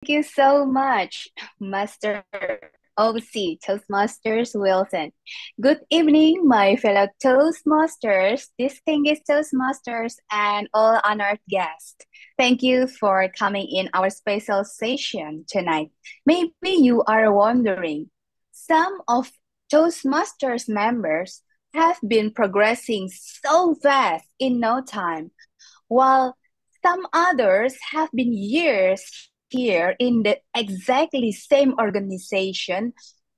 you so much, Master OC Toastmasters Wilson. Good evening, my fellow Toastmasters, distinguished Toastmasters, and all honored guests. Thank you for coming in our special session tonight. Maybe you are wondering, some of Toastmasters members have been progressing so fast in no time, while some others have been years here in the exactly same organization,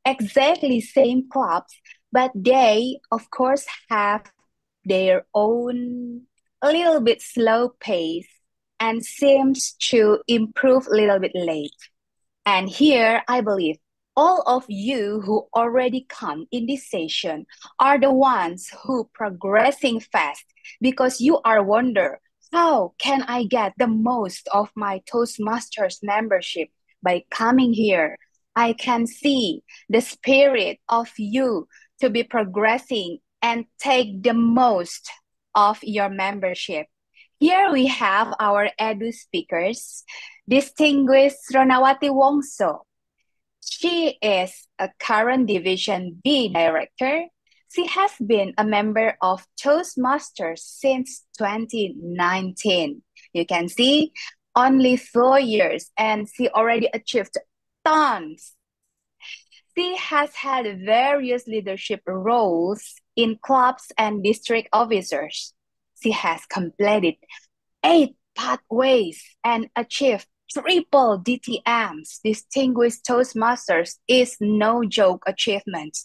exactly same clubs, but they, of course, have their own a little bit slow pace and seems to improve a little bit late. And here, I believe all of you who already come in this session are the ones who progressing fast because you are wonder, how can I get the most of my Toastmasters membership by coming here? I can see the spirit of you to be progressing and take the most of your membership. Here we have our edu speakers, distinguished Ronawati Wongso. She is a current Division B director. She has been a member of Toastmasters since 2019. You can see only 4 years and she already achieved tons. She has had various leadership roles in clubs and district officers. She has completed 8 pathways and achieved triple DTMs. Distinguished Toastmasters is no joke achievement.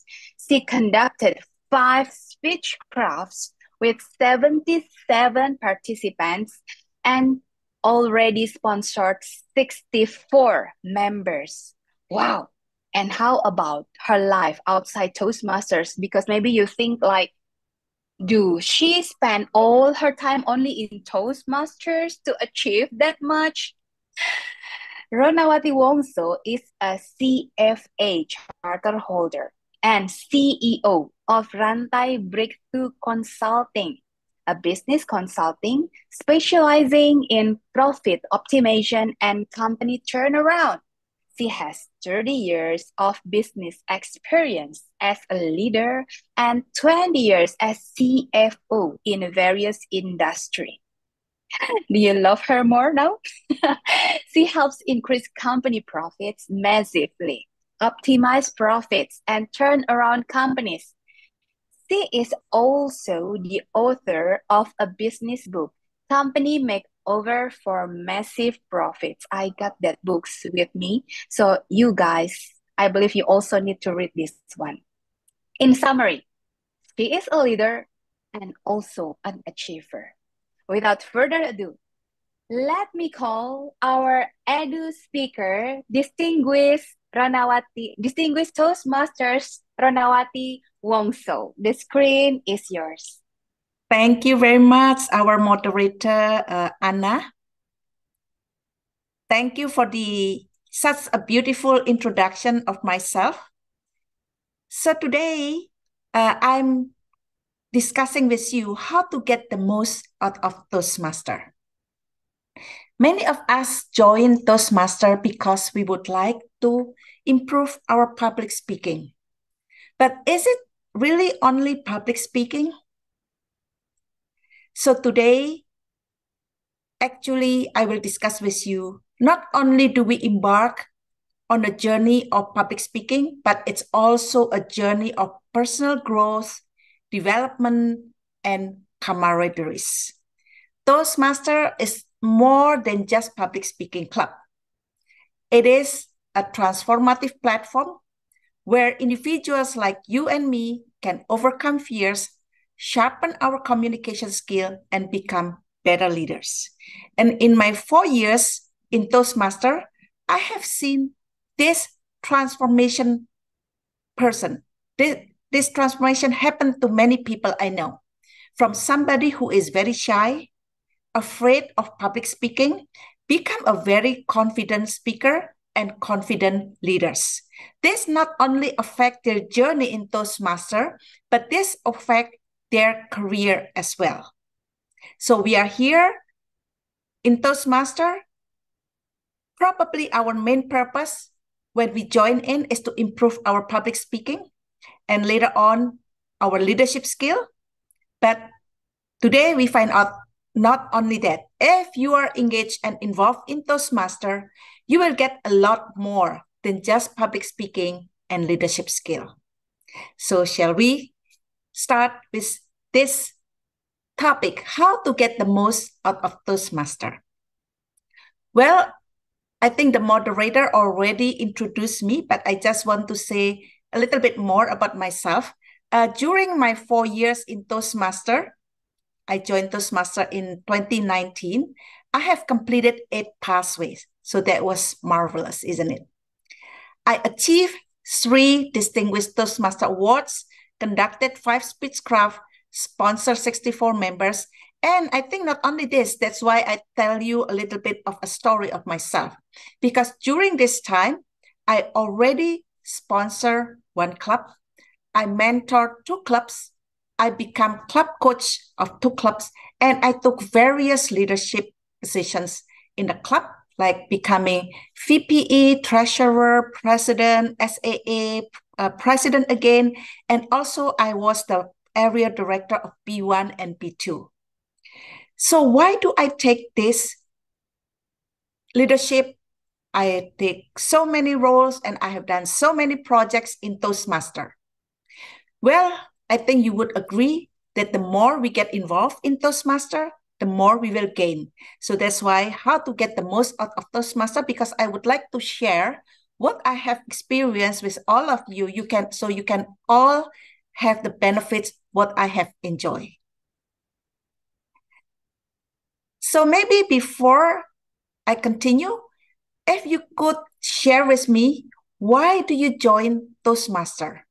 She conducted 5 speechcrafts with 77 participants and already sponsored 64 members. Wow. And how about her life outside Toastmasters? Because maybe you think like, do she spend all her time only in Toastmasters to achieve that much? Ronawati Wongso is a CFA charter holder and CEO of Rantai Breakthrough Consulting, a business consulting specializing in profit optimization and company turnaround. She has 30 years of business experience as a leader and 20 years as CFO in various industries. Do you love her more now? She helps increase company profits massively, optimize profits, and turn around companies. She is also the author of a business book, Company Makeover for Massive Profits. I got that books with me. So you guys, I believe you also need to read this one. In summary, she is a leader and also an achiever. Without further ado, let me call our edu speaker, distinguished Toastmasters Ronawati Wongso. The screen is yours. Thank you very much, our moderator, Anna. Thank you for such a beautiful introduction of myself. So today, I'm discussing with you how to get the most out of Toastmaster. Many of us join Toastmaster because we would like to improve our public speaking. But is it really only public speaking? So today, actually, I will discuss with you, not only do we embark on a journey of public speaking, but it's also a journey of personal growth, development, and camaraderie. Toastmaster is more than just public speaking club. It is a transformative platform where individuals like you and me can overcome fears, sharpen our communication skill, and become better leaders. And in my 4 years in Toastmaster, I have seen this transformation this transformation happened to many people I know. From somebody who is very shy, afraid of public speaking, become a very confident speaker and confident leaders. This not only affect their journey in Toastmaster, but this affect their career as well. So we are here in Toastmaster Probably our main purpose when we join in is to improve our public speaking and later on our leadership skill. But today we find out not only that, if you are engaged and involved in Toastmaster, you will get a lot more than just public speaking and leadership skill. So shall we start with this topic, how to get the most out of Toastmaster? Well, I think the moderator already introduced me, but I just want to say a little bit more about myself. During my 4 years in Toastmaster, I joined Toastmaster in 2019. I have completed 8 pathways. So that was marvelous, isn't it? I achieved 3 Distinguished Toastmaster Awards, conducted 5 speechcraft, sponsored 64 members, and I think not only this, that's why I tell you a little bit of a story of myself. Because during this time, I already sponsored 1 club, I mentored 2 clubs, I became club coach of 2 clubs, and I took various leadership positions in the club, like becoming VPE, treasurer, president, SAA, president again, and also I was the area director of B1 and B2. So why do I take this leadership? I take so many roles and I have done so many projects in Toastmaster. Well, I think you would agree that the more we get involved in Toastmaster, the more we will gain. So that's why how to get the most out of Toastmaster, because I would like to share what I have experienced with all of you. You can all have the benefits what I have enjoyed. So maybe before I continue, if you could share with me, why do you join Toastmaster?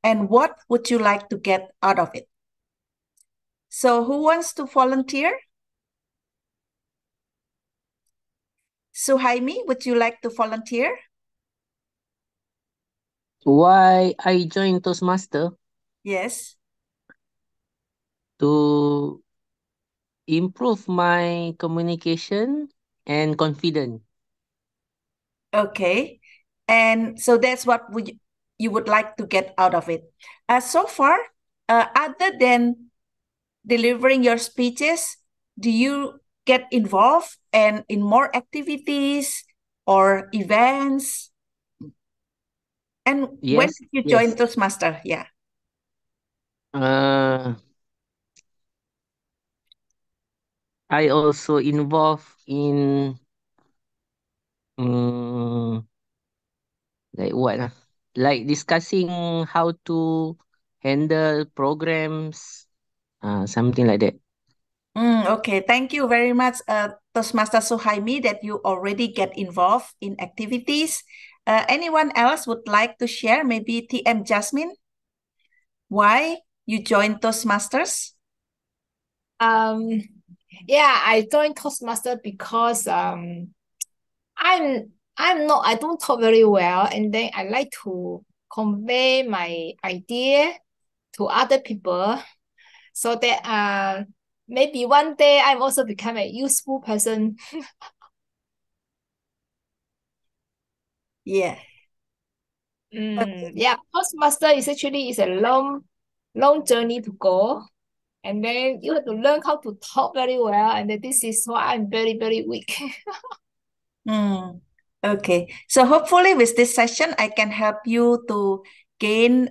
And what would you like to get out of it? So who wants to volunteer? Suhaimi, would you like to volunteer? Why I joined Toastmaster? Yes. To improve my communication and confidence. Okay. And so that's what you would like to get out of it. So far, other than delivering your speeches, do you get involved in more activities or events? And when Yes, did you join yes. Toastmaster? Yeah. I also involved in um, like what? Like discussing how to handle programs, something like that. Okay, thank you very much, Toastmaster Suhaimi, that you already get involved in activities. Anyone else would like to share? Maybe TM Jasmine, why you joined Toastmasters? Yeah, I joined Toastmaster because I'm I don't talk very well, and then I like to convey my idea to other people so that maybe one day I'm also become a useful person. Yeah. Yeah, Toastmaster is actually is a long journey to go. And then you have to learn how to talk very well. And then this is why I'm very, very weak. Okay, so hopefully with this session, I can help you to gain,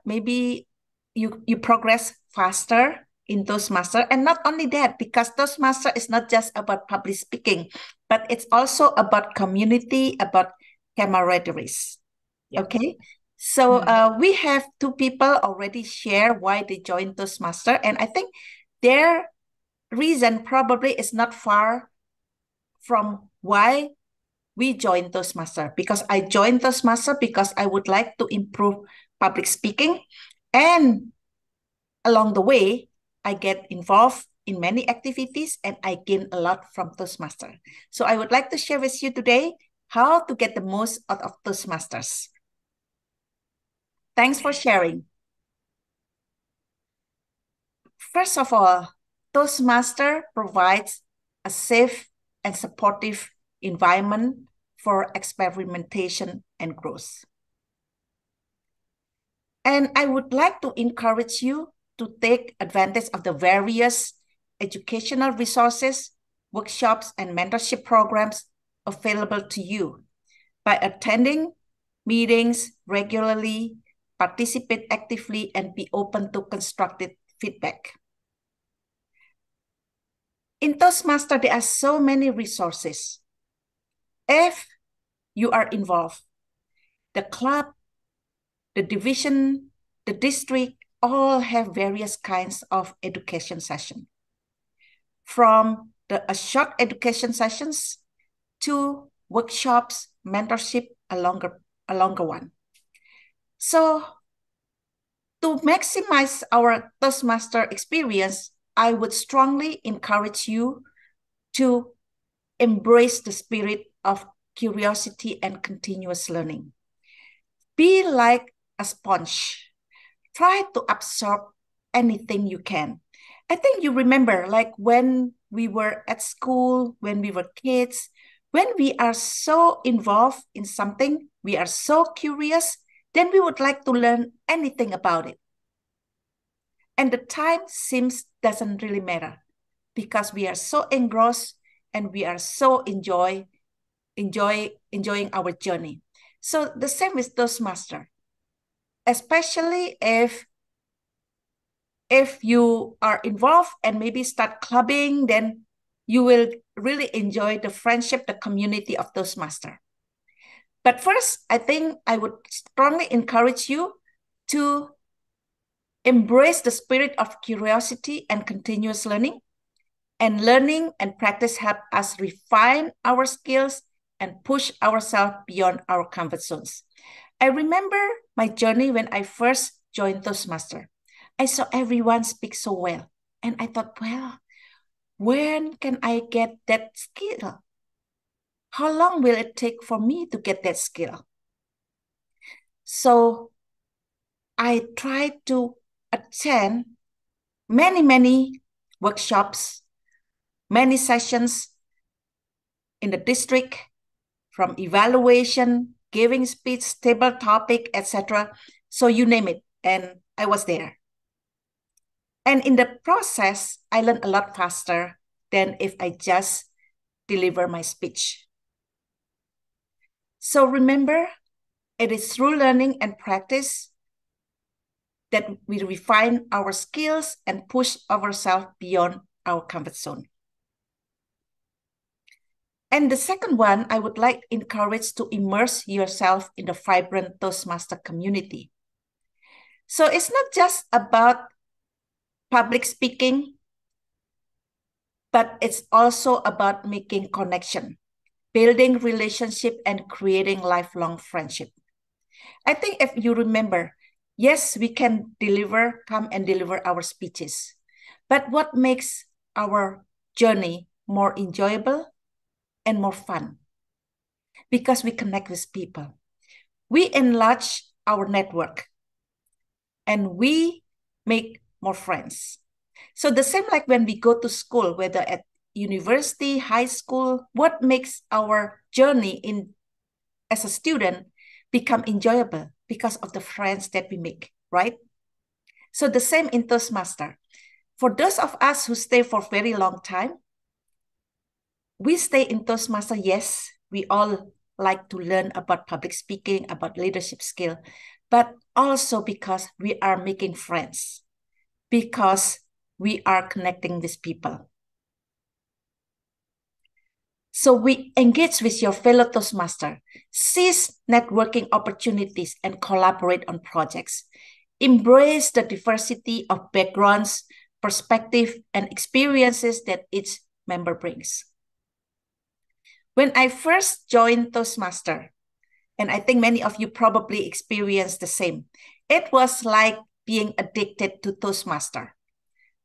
maybe you progress faster in Toastmaster. And not only that, because Toastmaster is not just about public speaking, but it's also about community, about camaraderie. Yeah. Okay, so we have 2 people already share why they joined Toastmaster, and I think their reason probably is not far from why we joined Toastmaster. Because I joined Toastmaster because I would like to improve public speaking, and along the way, I get involved in many activities and I gain a lot from Toastmaster. So I would like to share with you today how to get the most out of Toastmasters. Thanks for sharing. First of all, Toastmaster provides a safe and supportive environment for experimentation and growth. And I would like to encourage you to take advantage of the various educational resources, workshops, and mentorship programs available to you by attending meetings regularly, participate actively, and be open to constructive feedback. In Toastmasters, there are so many resources. If you are involved, the club, the division, the district, all have various kinds of education sessions. From the short education sessions to workshops, mentorship, a longer one. So to maximize our Toastmaster experience, I would strongly encourage you to embrace the spirit of curiosity and continuous learning. Be like a sponge. Try to absorb anything you can. I think you remember, like when we were at school, when we were kids, when we are so involved in something, we are so curious, then we would like to learn anything about it. And the time doesn't really matter because we are so engrossed and we are so enjoying our journey. So the same with Toastmaster, especially if you are involved and maybe start clubbing, then you will really enjoy the friendship, the community of Toastmaster. But first, I think I would strongly encourage you to embrace the spirit of curiosity and continuous learning. And learning and practice help us refine our skills and push ourselves beyond our comfort zones. I remember my journey when I first joined Toastmaster. I saw everyone speak so well. And I thought, well, when can I get that skill? How long will it take for me to get that skill? So I tried to attend many workshops, many sessions in the district, from evaluation, giving speech, table topic, etc. So you name it, and I was there. And in the process, I learned a lot faster than if I just deliver my speech. So remember, it is through learning and practice that we refine our skills and push ourselves beyond our comfort zone. And the second one, I would like to encourage to immerse yourself in the vibrant Toastmaster community. So it's not just about public speaking, but it's also about making connection, building relationship, and creating lifelong friendship. I think if you remember, yes, we can come and deliver our speeches, but what makes our journey more enjoyable and more fun? Because we connect with people. We enlarge our network and we make more friends. So the same like when we go to school, whether at university, high school, what makes our journey as a student become enjoyable? Because of the friends that we make, right? So the same in Toastmaster. For those of us who stay for a very long time, we stay in Toastmaster, yes, we all like to learn about public speaking, about leadership skill, but also because we are making friends, because we are connecting with people. So we engage with your fellow Toastmaster, seize networking opportunities and collaborate on projects. Embrace the diversity of backgrounds, perspective, and experiences that each member brings. When I first joined Toastmaster, and I think many of you probably experienced the same, it was like being addicted to Toastmaster.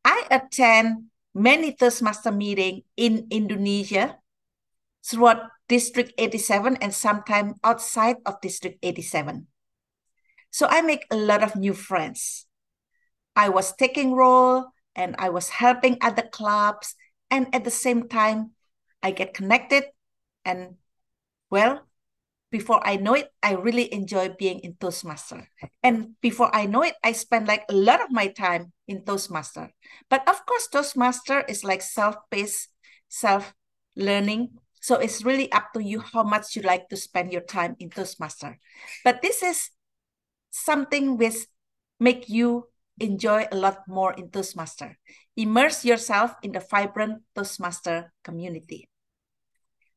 I attend many Toastmaster meetings in Indonesia, throughout District 87 and sometimes outside of District 87. So I make a lot of new friends. I was taking role and I was helping other clubs, and at the same time, I get connected And well, before I know it, I really enjoy being in Toastmaster. And before I know it, I spend like a lot of my time in Toastmaster. But of course, Toastmaster is like self-paced, self-learning. So it's really up to you how much you like to spend your time in Toastmaster. But this is something which make you enjoy a lot more in Toastmaster. Immerse yourself in the vibrant Toastmaster community.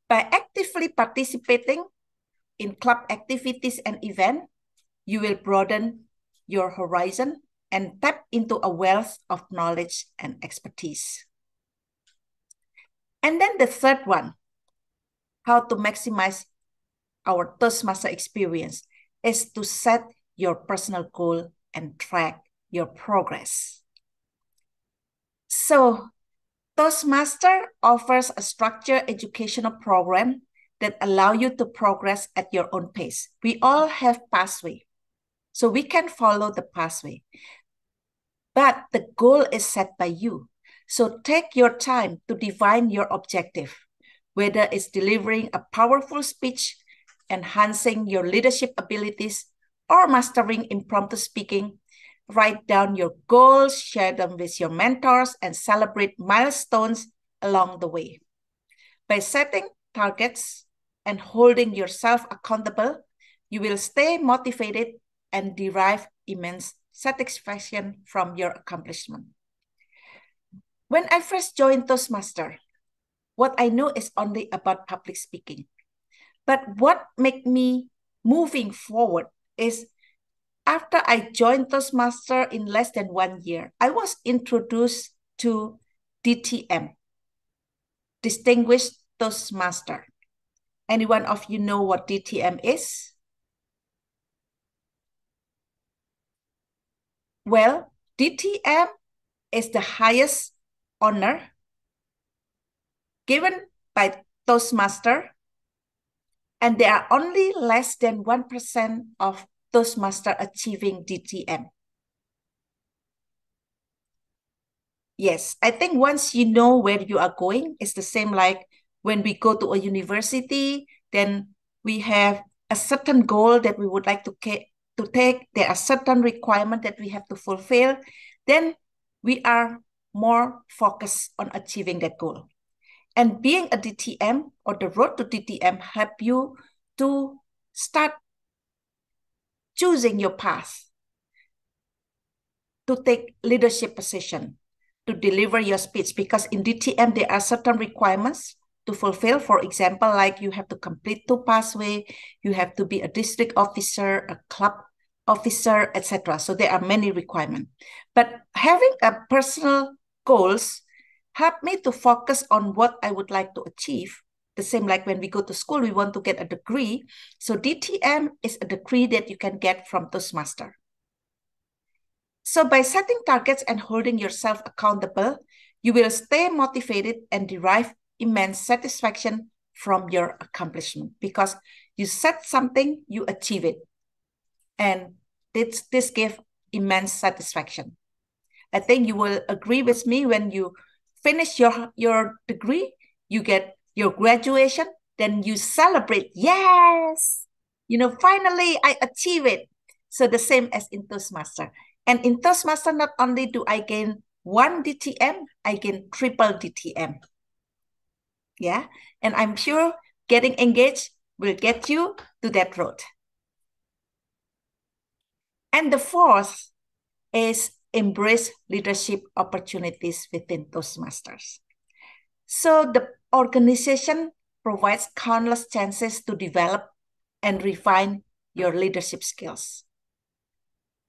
By actively participating in club activities and events, you will broaden your horizon and tap into a wealth of knowledge and expertise. And then the third one, how to maximize our Toastmaster experience, is to set your personal goal and track your progress. So Toastmaster offers a structured educational program that allow you to progress at your own pace. We all have pathway, so we can follow the pathway. But the goal is set by you. So take your time to define your objective, whether it's delivering a powerful speech, enhancing your leadership abilities, or mastering impromptu speaking. Write down your goals, share them with your mentors, and celebrate milestones along the way. By setting targets and holding yourself accountable, you will stay motivated and derive immense satisfaction from your accomplishment. When I first joined Toastmaster, what I know is only about public speaking. But what made me moving forward is after I joined Toastmaster in less than 1 year, I was introduced to DTM, Distinguished Toastmaster. Anyone of you know what DTM is? Well, DTM is the highest honor given by Toastmaster, and there are only less than 1% of Toastmaster achieving DTM. Yes, I think once you know where you are going, it's the same like when we go to a university, then we have a certain goal that we would like to take. There are certain requirements that we have to fulfill. Then we are more focused on achieving that goal. And being a DTM or the road to DTM help you to start choosing your path, to take leadership position, to deliver your speech, because in DTM, there are certain requirements to fulfill. For example, like you have to complete 2 pathways, you have to be a district officer, a club officer, etc. So there are many requirements. But having a personal goals help me to focus on what I would like to achieve. The same like when we go to school, we want to get a degree. So DTM is a degree that you can get from Toastmaster. So by setting targets and holding yourself accountable, you will stay motivated and derive immense satisfaction from your accomplishment, because you set something, you achieve it. And this gives immense satisfaction. I think you will agree with me when you finish your degree, you get your graduation, then you celebrate. Yes, finally I achieve it. So the same as in Toastmaster. And in Toastmaster, not only do I gain 1 DTM, I gain triple DTM. Yeah, and I'm sure getting engaged will get you to that road. And the fourth is embrace leadership opportunities within Toastmasters. So the organization provides countless chances to develop and refine your leadership skills.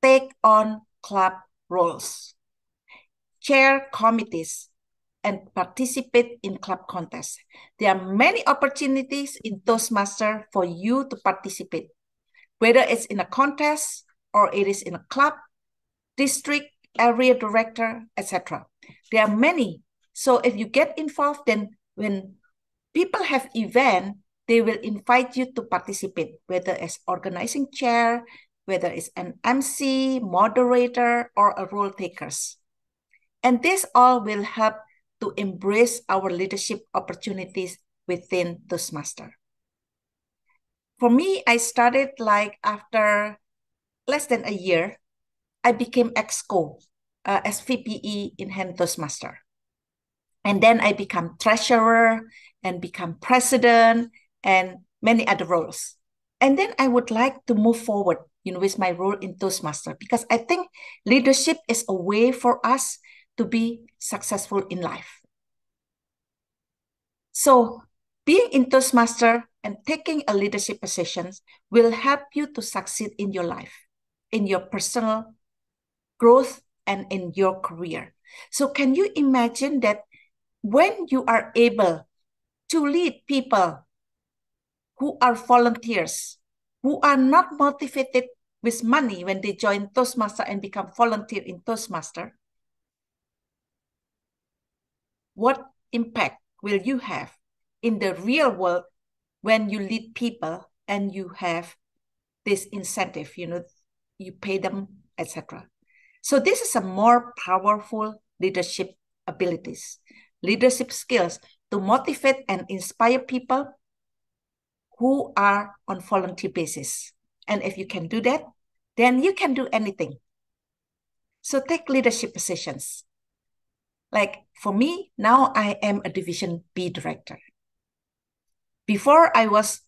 Take on club roles, chair committees, and participate in club contests. There are many opportunities in Toastmaster for you to participate, whether it's in a contest or it is in a club, district, area director, etc. There are many. So if you get involved, then when people have event, they will invite you to participate, whether as organizing chair, whether it's an MC, moderator, or a role takers. And this all will help to embrace our leadership opportunities within Toastmaster. For me, I started like after less than a year, I became EXCO as VPE in Hand Toastmaster. And then I become treasurer and become president and many other roles. And then I would like to move forward, with my role in Toastmaster, because I think leadership is a way for us to be successful in life. So being in Toastmaster and taking a leadership position will help you to succeed in your life, in your personal growth and in your career. So can you imagine that when you are able to lead people who are volunteers, who are not motivated with money when they join Toastmaster and become volunteer in Toastmaster, what impact will you have in the real world when you lead people and you have this incentive, you pay them, etc. So this is a more powerful leadership abilities, leadership skills to motivate and inspire people who are on volunteer basis. And if you can do that, then you can do anything. So take leadership positions. Like for me, now I am a Division B director. Before I was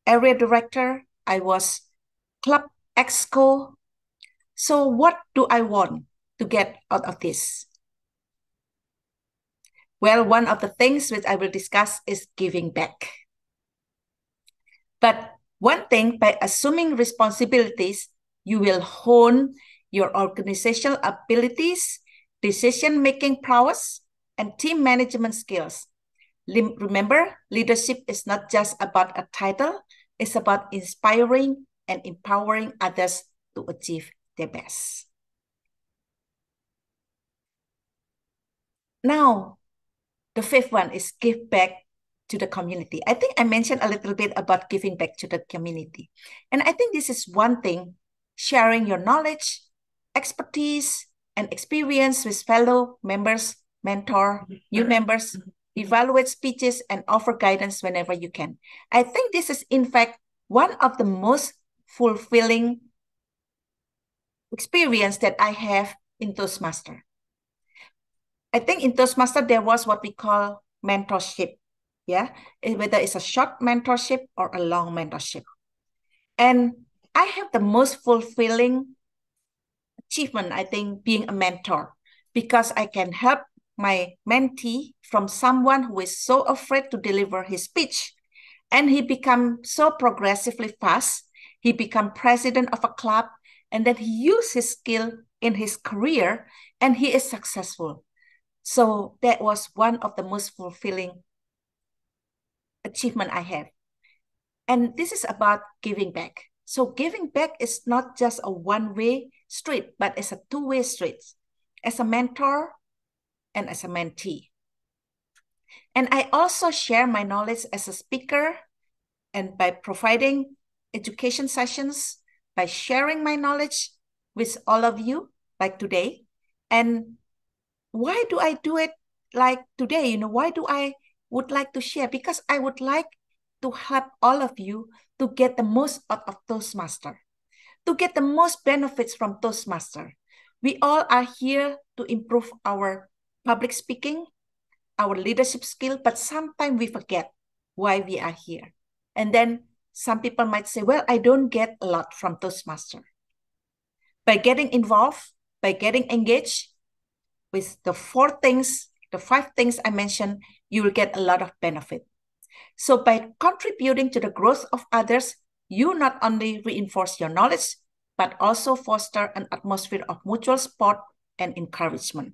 area director, I was club exco. So what do I want to get out of this? Well, one of the things which I will discuss is giving back. But one thing, by assuming responsibilities, you will hone your organizational abilities, decision-making prowess, and team management skills. Remember, leadership is not just about a title, it's about inspiring and empowering others to achieve their best. Now, the fifth one is give back to the community. I think I mentioned a little bit about giving back to the community. And I think this is one thing, sharing your knowledge, expertise, and experience with fellow members, mentor new members, evaluate speeches, and offer guidance whenever you can. I think this is, in fact, one of the most fulfilling experience that I have in Toastmaster. I think in Toastmaster, there was what we call mentorship. Yeah, whether it's a short mentorship or a long mentorship. And I have the most fulfilling achievement, I think, being a mentor, because I can help my mentee from someone who is so afraid to deliver his speech. And he become so progressively fast. He become president of a club, and then he used his skill in his career, and he is successful. So that was one of the most fulfilling achievement I have. And this is about giving back. So giving back is not just a one-way street, but it's a two-way street, as a mentor and as a mentee. And I also share my knowledge as a speaker, and by providing education sessions, by sharing my knowledge with all of you, like today. And why do I do it like today? Why do I would like to share? Because I would like to help all of you to get the most out of Toastmaster, to get the most benefits from Toastmaster. We all are here to improve our public speaking, our leadership skill, but sometimes we forget why we are here. And then some people might say, well, I don't get a lot from Toastmaster. By getting involved, by getting engaged with the 5 things I mentioned, you will get a lot of benefit. So by contributing to the growth of others, you not only reinforce your knowledge, but also foster an atmosphere of mutual support and encouragement.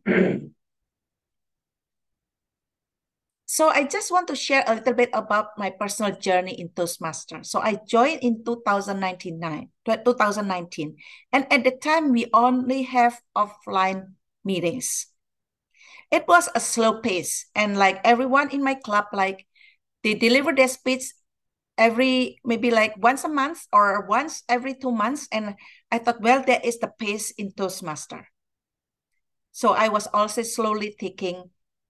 So I just want to share a little bit about my personal journey in Toastmasters. So I joined in 2019, and at the time we only have offline meetings. It was a slow pace, and like everyone in my club, like they deliver their speech maybe like once a month or once every 2 months. And I thought, well, there is the pace in Toastmaster. So I was also slowly taking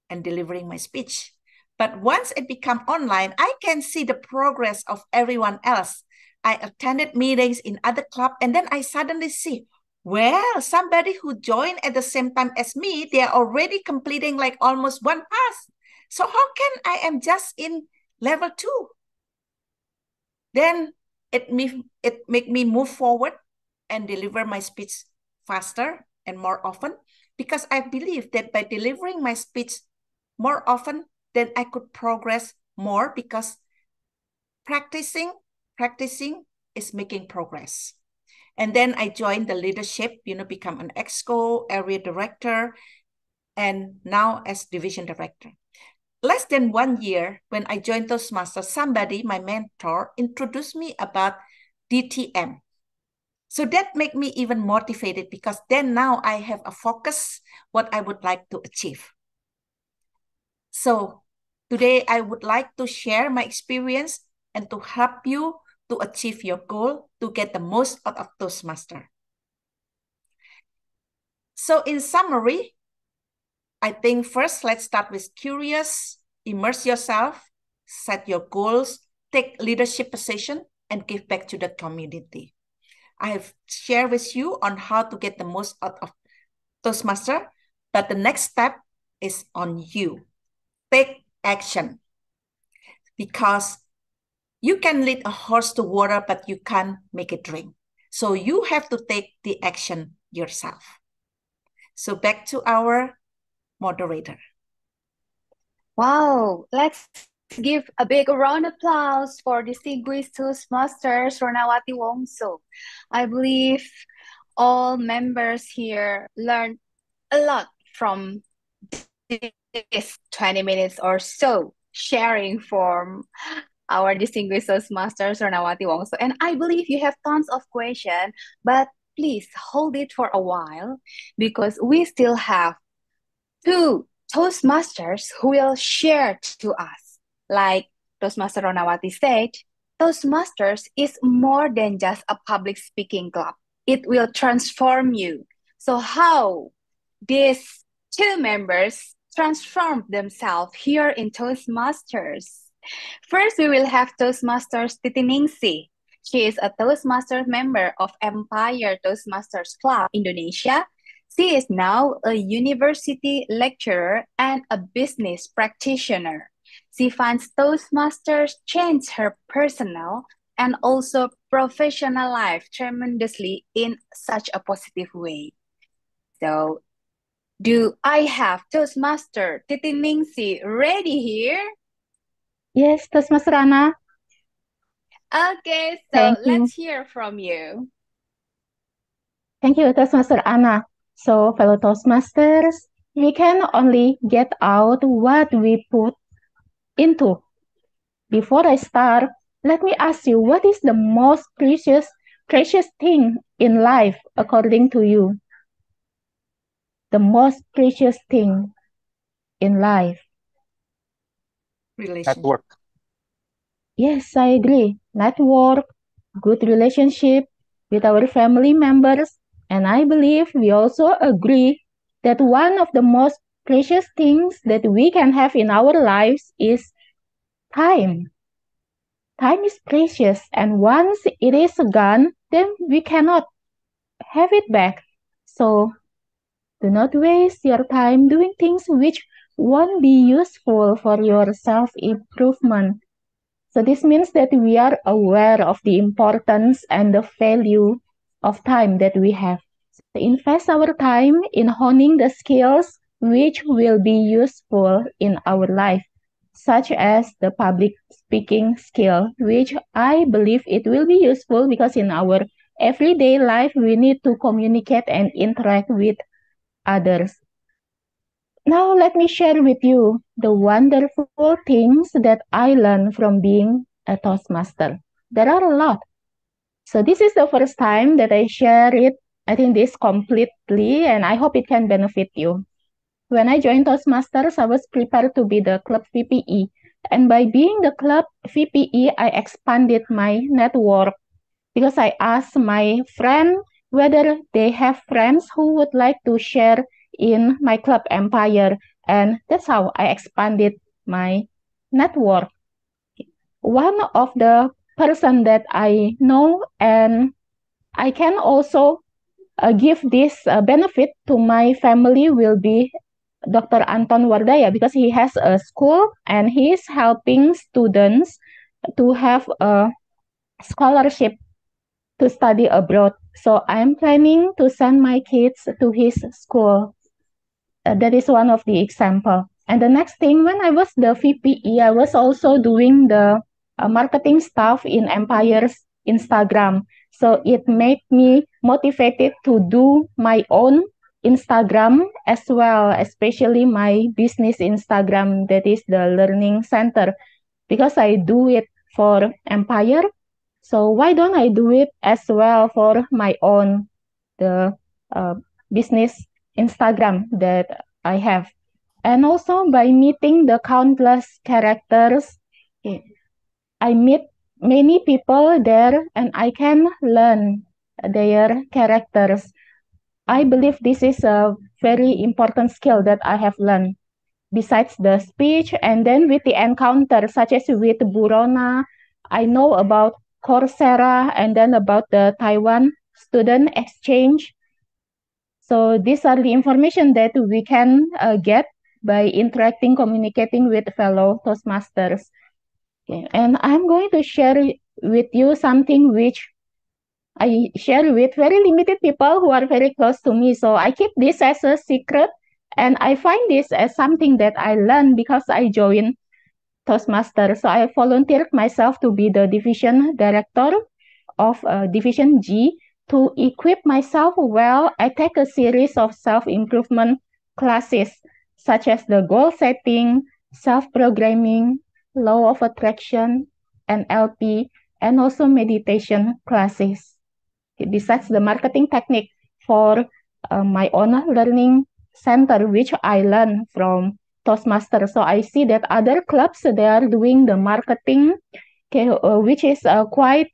and delivering my speech. But once it became online, I can see the progress of everyone else. I attended meetings in other clubs, and then I suddenly see, well, somebody who joined at the same time as me, they are already completing like almost one pass. So how can I am just in level 2? Then it make me move forward and deliver my speech faster and more often, because I believe that by delivering my speech more often, then I could progress more, because practicing is making progress. And then I joined the leadership, become an exco, area director, and now as division director. Less than 1 year, when I joined Toastmasters, somebody, my mentor, introduced me about DTM. So that made me even motivated, because then now I have a focus what I would like to achieve. So today I would like to share my experience and to help you to achieve your goal, to get the most out of Toastmaster. So in summary, I think first, let's start with curious, immerse yourself, set your goals, take leadership position, and give back to the community. I have shared with you on how to get the most out of Toastmaster, but the next step is on you. Take action, because you can lead a horse to water, but you can't make it drink. So you have to take the action yourself. So back to our moderator. Wow, let's give a big round of applause for distinguished Toastmasters Ronawati Wongso. I believe all members here learned a lot from this 20 minutes or so sharing from our distinguished Toastmasters Ronawati Wongso. And I believe you have tons of questions, but please hold it for a while, because we still have 2 Toastmasters who will share to us. Like Toastmaster Ronawati said, Toastmasters is more than just a public speaking club. It will transform you. So how these 2 members transform themselves here in Toastmasters? First, we will have Toastmasters Titi Ningsi. She is a Toastmasters member of Empire Toastmasters Club Indonesia. She is now a university lecturer and a business practitioner. She finds Toastmasters change her personal and also professional life tremendously in such a positive way. So, do I have Toastmaster Titi Ningsi ready here? Yes, Toastmaster Anna. Okay, so Thank you. let's hear from you. Thank you, Toastmaster Anna. So, fellow Toastmasters, we can only get out what we put into. Before I start, let me ask you, what is the most precious thing in life according to you? The most precious thing in life. Relationship. Network. Yes, I agree. Network, good relationship with our family members, and I believe we also agree that one of the most precious things that we can have in our lives is time. Time is precious, and once it is gone, then we cannot have it back. So do not waste your time doing things which won't be useful for your self-improvement. So this means that we are aware of the importance and the value of time that we have. So invest our time in honing the skills which will be useful in our life, such as the public speaking skill, which I believe it will be useful because in our everyday life, we need to communicate and interact with others. Now let me share with you the wonderful things that I learned from being a Toastmaster. There are a lot. So this is the first time that I share it, I think this completely, and I hope it can benefit you. When I joined Toastmasters, I was prepared to be the club VPE. And by being the club VPE, I expanded my network because I asked my friend whether they have friends who would like to share in my club Empire. And that's how I expanded my network. One of the person that I know, and I can also give this benefit to my family, will be Dr. Anton Wardaya, because he has a school and he is helping students to have a scholarship to study abroad. So I'm planning to send my kids to his school. That is one of the example. And the next thing, when I was the VPE, I was also doing the marketing stuff in Empire's Instagram. So it made me motivated to do my own Instagram as well, especially my business Instagram, that is the Learning Center, because I do it for Empire. So why don't I do it as well for my own, the uh, business Instagram that I have? And also by meeting the countless characters, I meet many people there and I can learn their characters. I believe this is a very important skill that I have learned. Besides the speech, and then with the encounter, such as with Burona, I know about Coursera and then about the Taiwan student exchange. So these are the information that we can get by interacting, communicating with fellow Toastmasters. Okay. And I'm going to share with you something which I share with very limited people who are very close to me. So I keep this as a secret, and I find this as something that I learned because I joined Toastmasters. So I volunteered myself to be the division director of Division G. To equip myself well, I take a series of self-improvement classes, such as the goal setting, self-programming, law of attraction, NLP, and also meditation classes. Besides the marketing technique for my own learning center, which I learned from Toastmasters. So I see that other clubs, they are doing the marketing, which is quite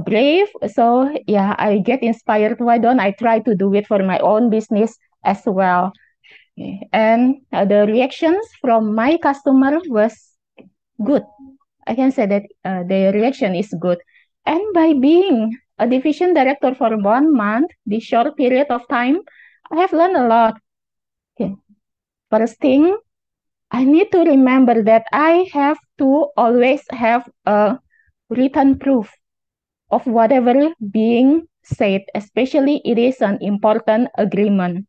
brave. So yeah, I get inspired. Why don't I try to do it for my own business as well? Okay. And the reactions from my customer was good. I can say that the reaction is good. And by being a division director for 1 month, this short period of time, I have learned a lot. Okay. First thing, I need to remember that I have to always have a written proof of whatever being said, especially it is an important agreement.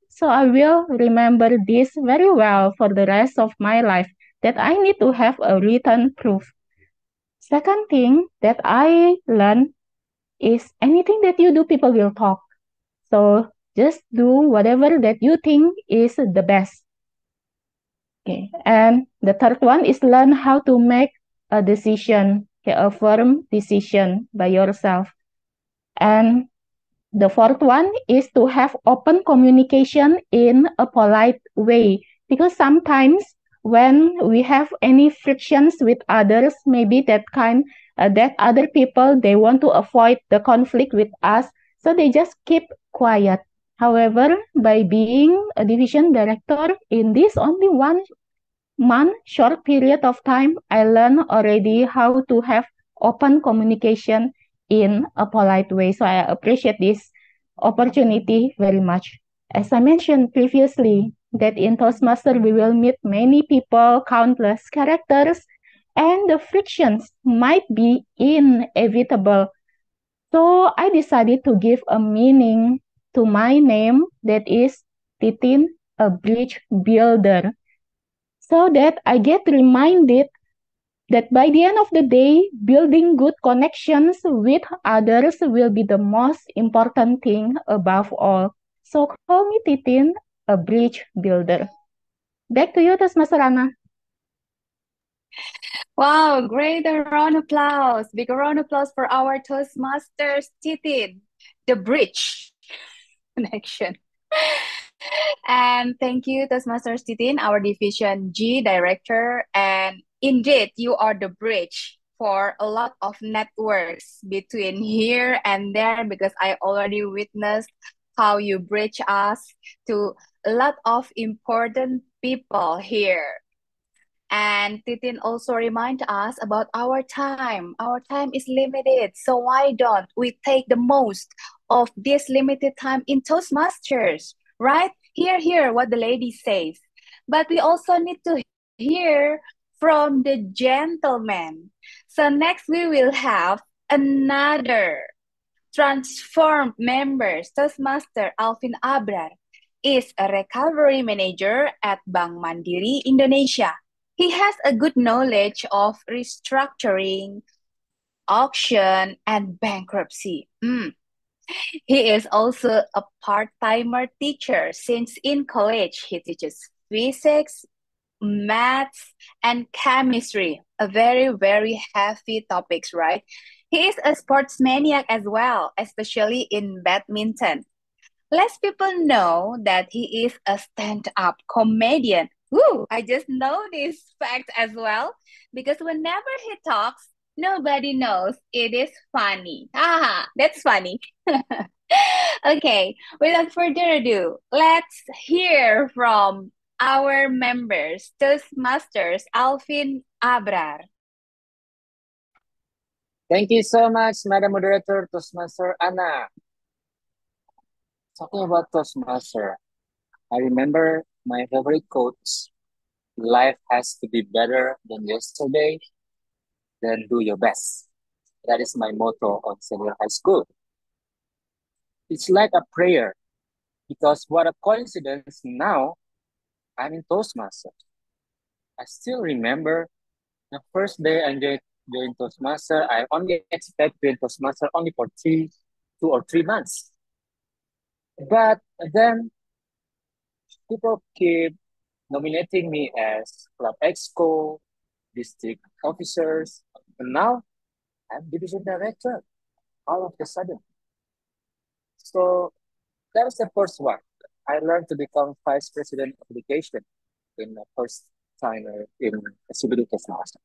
So I will remember this very well for the rest of my life, that I need to have a written proof. Second thing that I learned is anything that you do, people will talk. So just do whatever that you think is the best. Okay. And the third one is learn how to make a decision, okay, a firm decision by yourself. And the fourth one is to have open communication in a polite way, because sometimes when we have any frictions with others, maybe that other people, they want to avoid the conflict with us, so they just keep quiet. However, by being a division director in this only 1 month short period of time, I learned already how to have open communication in a polite way. So I appreciate this opportunity very much. As I mentioned previously, that in Toastmaster we will meet many people, countless characters, and the frictions might be inevitable. So I decided to give a meaning to my name, that is Titin, a bridge builder, so that I get reminded that by the end of the day, building good connections with others will be the most important thing above all. So call me Titin, a bridge builder. Back to you, Toastmaster Anna. Wow, great round of applause. Big round of applause for our Toastmasters, Titin, the bridge connection. And thank you, Toastmasters Titin, our Division G director. And indeed, you are the bridge for a lot of networks between here and there, because I already witnessed how you bridge us to a lot of important people here. And Titin also remind us about our time. Our time is limited, so why don't we take the most of this limited time in Toastmasters, right? Hear what the lady says. But we also need to hear from the gentleman. So next we will have another transformed member. Toastmaster Alvin Abrar is a recovery manager at Bank Mandiri, Indonesia. He has a good knowledge of restructuring, auction, and bankruptcy. He is also a part-timer teacher since in college he teaches physics, maths, and chemistry. A very, very heavy topics, right? He is a sports maniac as well, especially in badminton. Less people know that he is a stand-up comedian. Woo! I just know this fact as well because whenever he talks, nobody knows it is funny. Haha, that's funny. Okay, without further ado, let's hear from our members, Toastmasters Alvin Abrar. Thank you so much, Madam Moderator, Toastmaster Anna. Talking about Toastmaster, I remember my favorite quote, life has to be better than yesterday, then do your best. That is my motto on senior high school. It's like a prayer because what a coincidence now I'm in Toastmasters. I still remember the first day I joined Toastmaster, I only expect to join Toastmaster only for 2 or 3 months. But then people keep nominating me as club exco, district officers, and now I'm division director all of a sudden. So that was the first one. I learned to become vice president of education in the first time in CBD Toastmaster.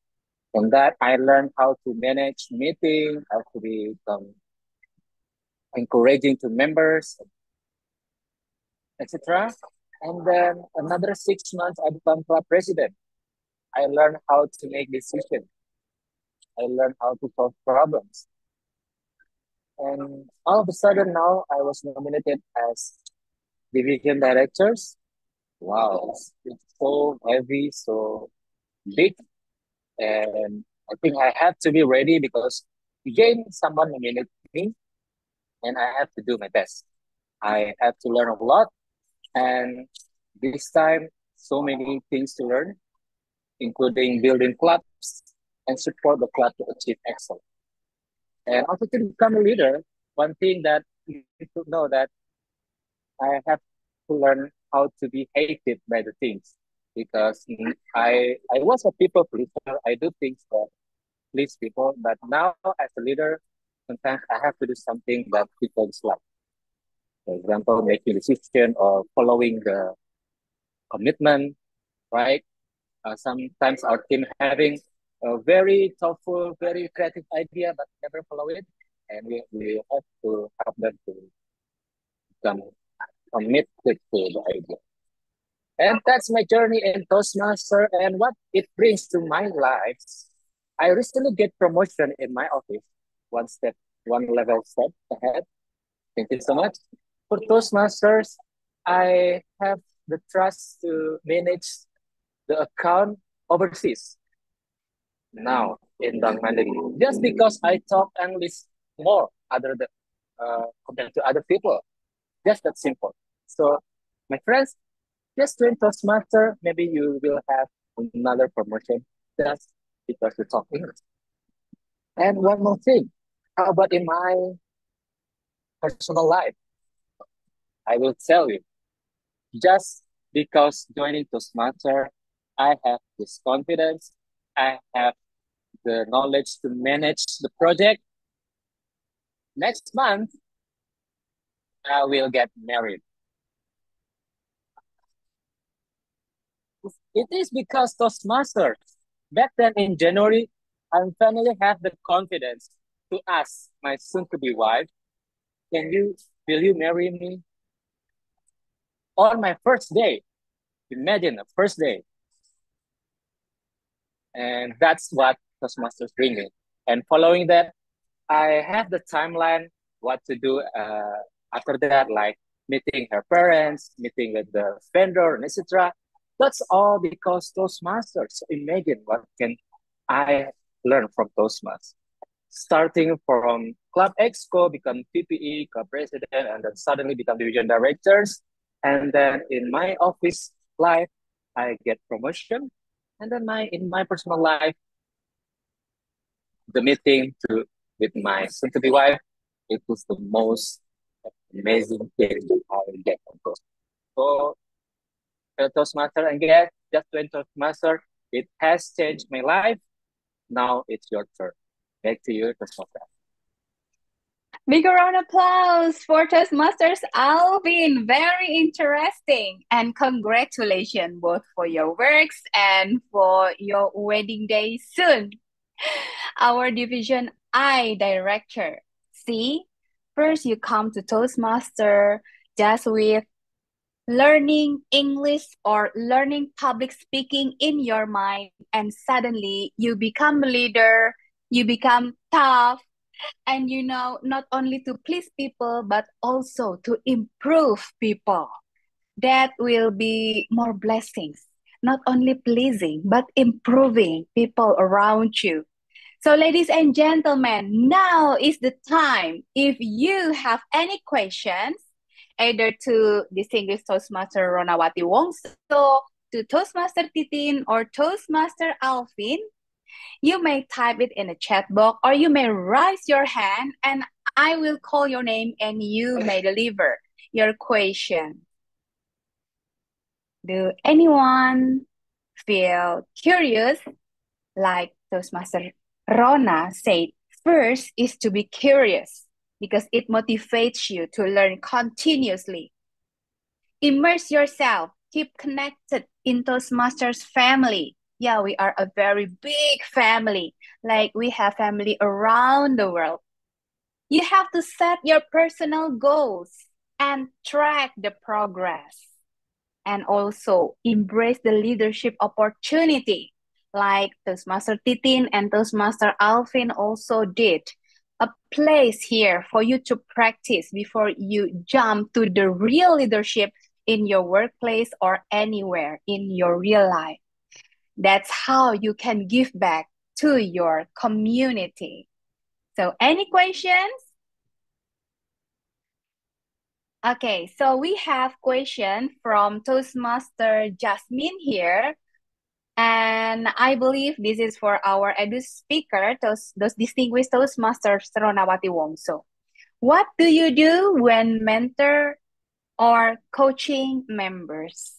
From that, I learned how to manage meeting, how to become encouraging to members, etc. And then another 6 months, I become club president. I learned how to make decisions. I learned how to solve problems. And all of a sudden now, I was nominated as division directors. Wow, it's so heavy, so big. And I think I have to be ready because again, someone nominated me and I have to do my best. I have to learn a lot. And this time, so many things to learn, including building clubs and support the club to achieve excellence. And also to become a leader, one thing that you should know that I have to learn how to be hated by the things because I was a people pleaser. I do things that please people, but now as a leader, sometimes I have to do something that people dislike. For example, making decision or following the commitment, right? Sometimes our team having a very thoughtful, very creative idea, but never follow it. And we have to help them to become committed to the idea. And that's my journey in Toastmaster and what it brings to my life. I recently get promotion in my office, one level step ahead. Thank you so much. For Toastmasters, I have the trust to manage the account overseas now in Bank Mandiri. Just because I talk English more compared to other people. Just that simple. So, my friends, just join Toastmaster. Maybe you will have another promotion just because you talk English. And one more thing. How about in my personal life? I will tell you. Just because joining Toastmaster, I have this confidence. I have the knowledge to manage the project. Next month, I will get married. It is because Toastmasters. Back then in January, I finally have the confidence to ask my soon-to-be wife, will you marry me? On my first day, imagine the first day. And that's what Toastmasters bring me. And following that, I have the timeline, what to do after that, like meeting her parents, meeting with the vendor, and etc. That's all because Toastmasters. So imagine what can I learn from Toastmasters. Starting from Club Exco, become PPE, club president, and then suddenly become division directors. And then in my office life, I get promotion. And then in my personal life, the meeting with my soon-to-be wife, it was the most amazing thing I get from Toastmasters. So Toastmaster again, just to Toastmaster, it has changed my life. Now it's your turn. Back to you, Toastmaster. Big round of applause for Toastmasters Alvin. Very interesting. And congratulations both for your works and for your wedding day soon. Our Division I director. See, first you come to Toastmaster just with learning English or learning public speaking in your mind, and suddenly you become a leader, you become tough, and you know not only to please people but also to improve people. That will be more blessings, not only pleasing but improving people around you. So ladies and gentlemen, now is the time. If you have any questions, either to distinguished Toastmaster Ronawati Wongso, to Toastmaster Titin, or Toastmaster Alvin, you may type it in the chat box, or you may raise your hand and I will call your name and you may deliver your question. Do anyone feel curious? Like Toastmaster Rona said, first is to be curious because it motivates you to learn continuously. Immerse yourself, keep connected in Toastmasters family. Yeah, we are a very big family. Like we have family around the world. You have to set your personal goals and track the progress. And also embrace the leadership opportunity like Toastmaster Titin and Toastmaster Alvin also did. A place here for you to practice before you jump to the real leadership in your workplace or anywhere in your real life. That's how you can give back to your community. So any questions? Okay, so we have question from Toastmaster Jasmine here. And I believe this is for our edu speaker, those distinguished Toastmasters Ronawati Wongso. What do you do when mentor or coaching members?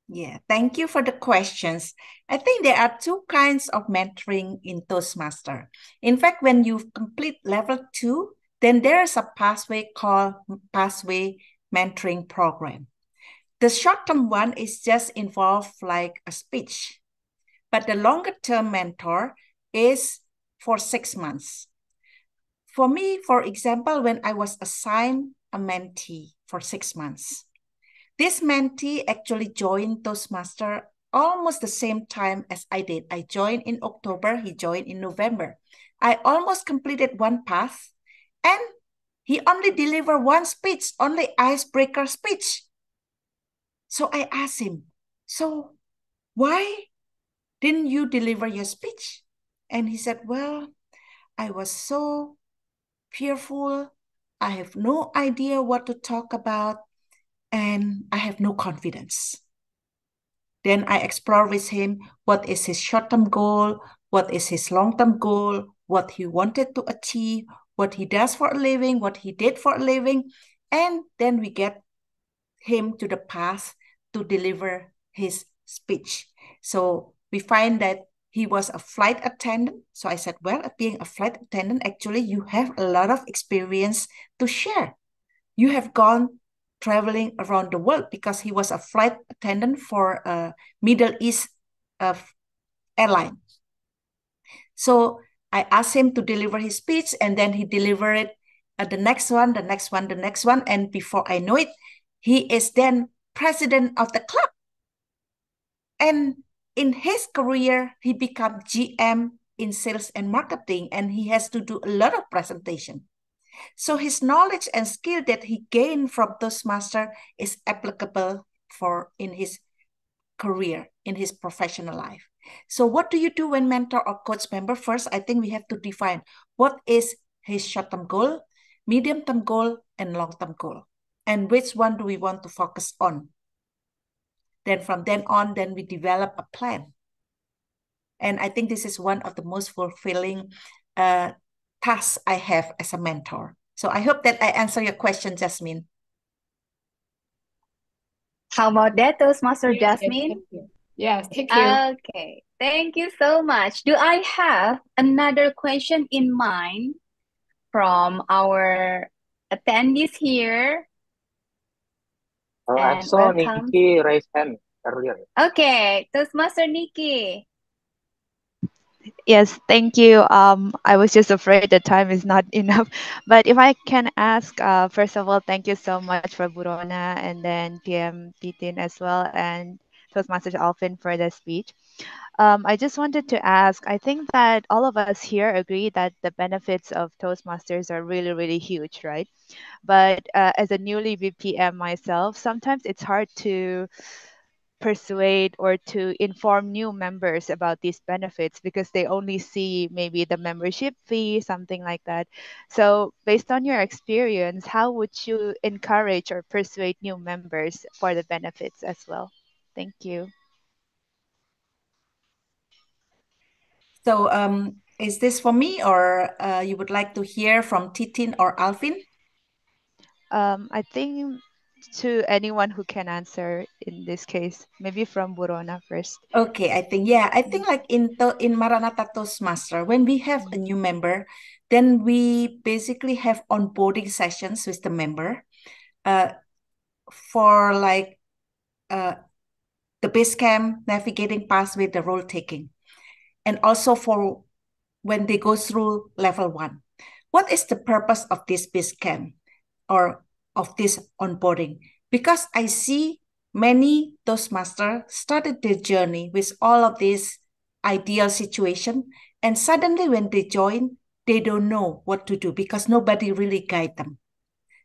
Yeah, thank you for the questions. I think there are two kinds of mentoring in Toastmaster. In fact, when you complete level 2, then there is a pathway called Pathway Mentoring Program. The short-term one is just involved like a speech, but the longer-term mentor is for 6 months. For me, for example, when I was assigned a mentee for 6 months, this mentee actually joined Toastmaster almost the same time as I did. I joined in October, he joined in November. I almost completed one path, and he only delivered one speech, only icebreaker speech. So I asked him, so why didn't you deliver your speech? And he said, well, I was so fearful. I have no idea what to talk about, and I have no confidence. Then I explore with him what is his short-term goal, what is his long-term goal, what he wanted to achieve, what he does for a living, what he did for a living, and then we get him to the path to deliver his speech. So we find that he was a flight attendant. So I said, well, being a flight attendant, actually, you have a lot of experience to share. You have gone traveling around the world because he was a flight attendant for a Middle East airline. So I asked him to deliver his speech, and then he delivered it, the next one. And before I know it, he is then president of the club. And in his career, he became GM in sales and marketing, and he has to do a lot of presentation. So his knowledge and skill that he gained from Toastmaster is applicable in his career, in his professional life. So what do you do when mentor or coach member? First, I think we have to define what is his short-term goal, medium-term goal, and long-term goal, and which one do we want to focus on. Then from then on, then we develop a plan. And I think this is one of the most fulfilling tasks I have as a mentor. So I hope that I answer your question, Jasmine. How about that, Toastmaster Yes, Jasmine? thank you. Yes, thank you. Okay, thank you so much. Do I have another question in mind from our attendees here? I And saw welcome. Nikki raise hand earlier. Okay, Toastmaster Nikki. Yes, thank you. I was just afraid the time is not enough. But if I can ask, first of all, thank you so much for Burona and then PM Titin as well and Toastmasters Alvin for the speech. I just wanted to ask, I think that all of us here agree that the benefits of Toastmasters are really, really huge, right? But as a newly BPM myself, sometimes it's hard to persuade or to inform new members about these benefits because they only see maybe the membership fee, something like that. So, based on your experience, how would you encourage or persuade new members for the benefits as well? Thank you. So is this for me, or you would like to hear from Titin or Alvin? I think to anyone who can answer in this case, maybe from Burona first. Okay, I think like in Maranatha Toastmaster, when we have a new member, then we basically have onboarding sessions with the member for like the base camp, navigating pathway, the role taking, and also for when they go through level 1. What is the purpose of this base camp or of this onboarding? Because I see many Toastmasters started their journey with all of this ideal situation, and suddenly when they join, they don't know what to do because nobody really guide them.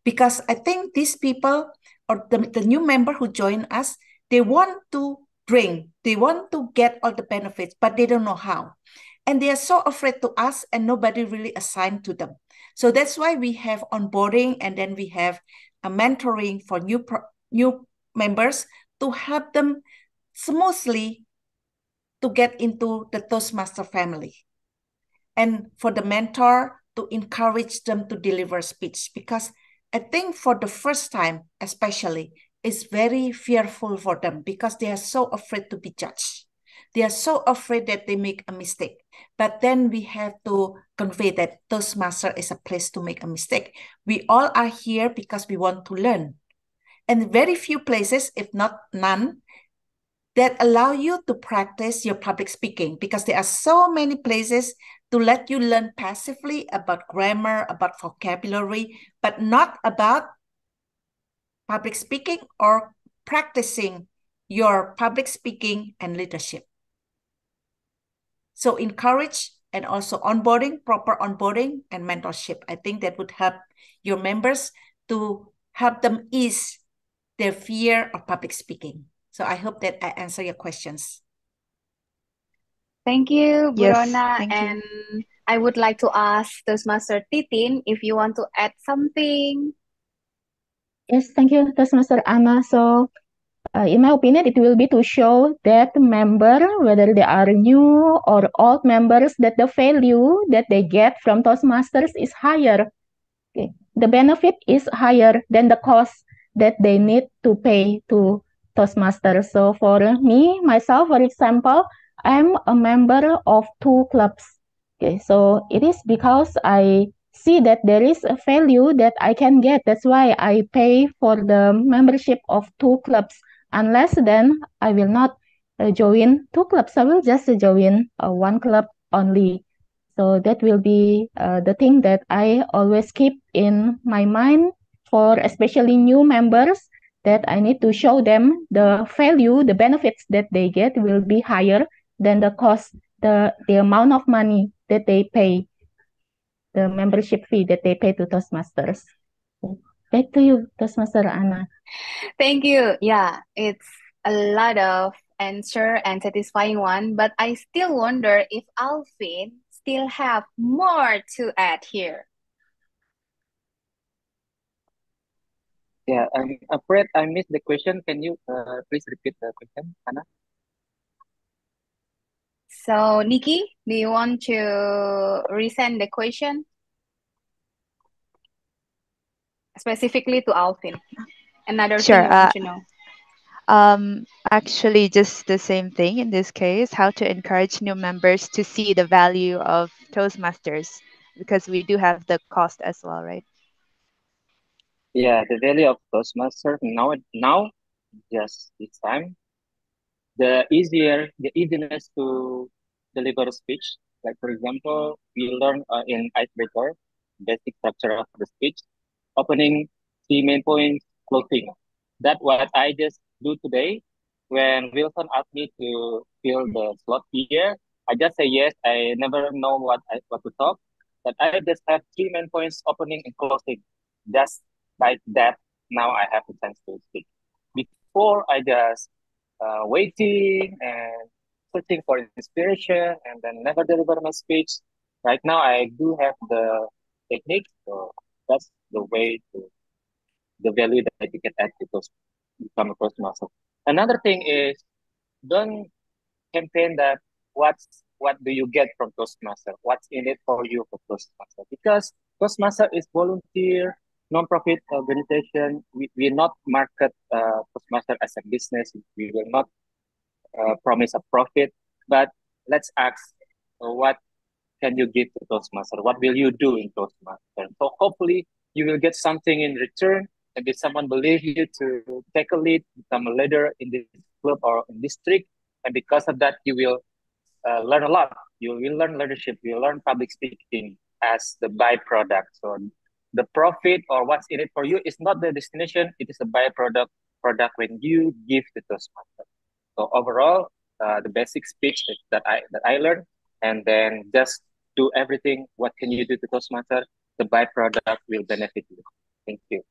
Because I think these people or the new member who join us, they want to drink, they want to get all the benefits, but they don't know how. And they are so afraid to ask, and nobody really assigned to them. So that's why we have onboarding, and then we have a mentoring for new members to help them smoothly to get into the Toastmaster family. And for the mentor to encourage them to deliver speech, because I think for the first time, especially, it's very fearful for them because they are so afraid to be judged. They are so afraid that they make a mistake. But then we have to convey that Toastmaster is a place to make a mistake. We all are here because we want to learn. And very few places, if not none, that allow you to practice your public speaking, because there are so many places to let you learn passively about grammar, about vocabulary, but not about public speaking or practicing your public speaking and leadership. So encourage and also onboarding, proper onboarding and mentorship. I think that would help your members to help them ease their fear of public speaking. So I hope that I answer your questions. Thank you, Yes, Burona. thank you. And I would like to ask Toastmaster Titin if you want to add something. Yes, thank you, Toastmaster Anna. So, in my opinion, it will be to show that member, whether they are new or old members, that the value that they get from Toastmasters is higher. Okay. The benefit is higher than the cost that they need to pay to Toastmasters. So for me, myself, for example, I'm a member of 2 clubs. Okay, so it is because I see that there is a value that I can get. That's why I pay for the membership of 2 clubs. Unless then I will not join 2 clubs. I will just join 1 club only. So that will be the thing that I always keep in my mind for especially new members, that I need to show them the value, the benefits that they get will be higher than the cost, the amount of money that they pay, the membership fee that they pay to Toastmasters. Back to you, Toastmaster Anna. Thank you. Yeah, it's a lot of answer and satisfying one, but I still wonder if Alvin still have more to add here. Yeah, I'm afraid I missed the question. Can you please repeat the question, Anna? So, Nikki, do you want to resend the question specifically to Alvin? Another thing Sure. you want to know. Actually, just the same thing in this case, how to encourage new members to see the value of Toastmasters, because we do have the cost as well, right? Yeah, the value of Toastmaster now, just this time, the easiness to deliver a speech. Like for example, we learn in icebreaker, basic structure of the speech, opening, three main points, closing. That what I just do today. When Wilson asked me to fill the slot here, I just say yes. I never know what to talk, but I just have three main points, opening and closing. Just like that, now I have the chance to speak. Before I just waiting and searching for inspiration and then never deliver my speech. Right now, I do have the technique, so that's the way to the value that you can add to those become a Toastmaster. Another thing is don't campaign that what do you get from Toastmaster? What's in it for you for Toastmaster? Because Toastmaster is volunteer, non-profit organization. We not market Toastmaster as a business. We will not promise a profit, but let's ask what can you give to Toastmaster? What will you do in Toastmaster? So hopefully you will get something in return. Maybe someone believe you to take a lead, become a leader in this club or in this district, and because of that you will learn a lot. You will learn leadership. You will learn public speaking as the byproduct. So the profit or what's in it for you is not the destination. It is a byproduct product when you give to Toastmaster. So overall, the basic speech that I learned, and then just do everything. What can you do to Toastmaster? The byproduct will benefit you. Thank you.